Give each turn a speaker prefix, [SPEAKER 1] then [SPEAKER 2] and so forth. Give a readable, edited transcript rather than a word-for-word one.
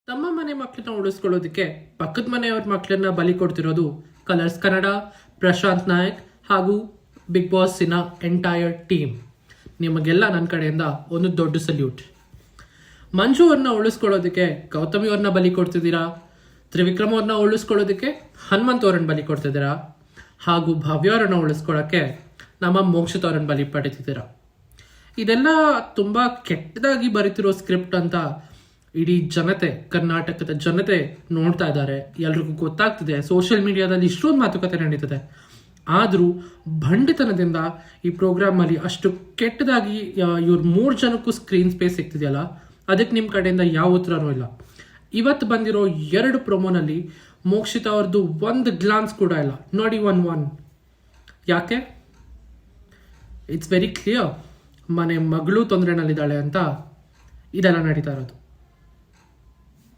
[SPEAKER 1] ತಮ್ಮ ಮನೆ ಮಕ್ಕಳನ್ನ ಉಳಿಸ್ಕೊಳ್ಳೋದಕ್ಕೆ ಪಕ್ಕದ ಮನೆಯವ್ರ ಮಕ್ಕಳನ್ನ ಬಲಿ ಕೊಡ್ತಿರೋದು ಕಲರ್ಸ್ ಕನ್ನಡ, ಪ್ರಶಾಂತ್ ನಾಯಕ್ ಹಾಗೂ ಬಿಗ್ ಬಾಸಿನ ಎಂಟೈರ್ ಟೀಮ್. ನಿಮಗೆಲ್ಲ ನನ್ನ ಕಡೆಯಿಂದ ಒಂದು ದೊಡ್ಡ ಸಲ್ಯೂಟ್. ಮಂಜು ಅವ್ರನ್ನ ಉಳಿಸ್ಕೊಳ್ಳೋದಕ್ಕೆ ಗೌತಮಿ ಅವ್ರನ್ನ ಬಲಿ ಕೊಡ್ತಿದ್ದೀರಾ, ತ್ರಿವಿಕ್ರಮ್ ಅವ್ರನ್ನ ಉಳಿಸ್ಕೊಳ್ಳೋದಕ್ಕೆ ಹನುಮಂತ್ ಅವ್ರನ್ನ ಬಲಿ ಕೊಡ್ತಿದ್ದೀರಾ, ಹಾಗೂ ಭವ್ಯ ಅವ್ರನ್ನ ಉಳಿಸ್ಕೊಳ್ಳೋಕ್ಕೆ ನಮ್ಮ ಮೋಕ್ಷಿತ್ ಅವ್ರನ್ನ ಬಲಿ ಪಡಿತಿದ್ದೀರಾ. ಇದೆಲ್ಲ ತುಂಬ ಕೆಟ್ಟದಾಗಿ ಬರೀತಿರೋ ಸ್ಕ್ರಿಪ್ಟ್ ಅಂತ ಇಡೀ ಜನತೆ, ಕರ್ನಾಟಕದ ಜನತೆ ನೋಡ್ತಾ ಇದ್ದಾರೆ. ಎಲ್ರಿಗೂ ಗೊತ್ತಾಗ್ತಿದೆ. ಸೋಷಿಯಲ್ ಮೀಡಿಯಾದಲ್ಲಿ ಇಷ್ಟೊಂದು ಮಾತುಕತೆ ನಡೀತದೆ. ಆದರೂ ಭಂಡಿತನದಿಂದ ಈ ಪ್ರೋಗ್ರಾಮಲ್ಲಿ ಅಷ್ಟು ಕೆಟ್ಟದಾಗಿ ಇವ್ರು 3 ಜನಕ್ಕೂ ಸ್ಕ್ರೀನ್ ಸ್ಪೇಸ್ ಸಿಗ್ತಿದೆಯಲ್ಲ, ಅದಕ್ಕೆ ನಿಮ್ಮ ಕಡೆಯಿಂದ ಯಾವ ಉತ್ತರನೂ ಇಲ್ಲ. ಇವತ್ತು ಬಂದಿರೋ 2 ಪ್ರೊಮೋನಲ್ಲಿ ಮೋಕ್ಷಿತಾ ಅವ್ರದ್ದು ಒಂದು ಗ್ಲಾನ್ಸ್ ಕೂಡ ಇಲ್ಲ. ನೋಡಿ ಒನ್ ಯಾಕೆ? ಇಟ್ಸ್ ವೆರಿ ಕ್ಲಿಯರ್, ಮನೆ ಮಗಳು ತೊಂದರೆನಲ್ಲಿದ್ದಾಳೆ ಅಂತ ಇದೆಲ್ಲ ನಡೀತಾ ಇರೋದು.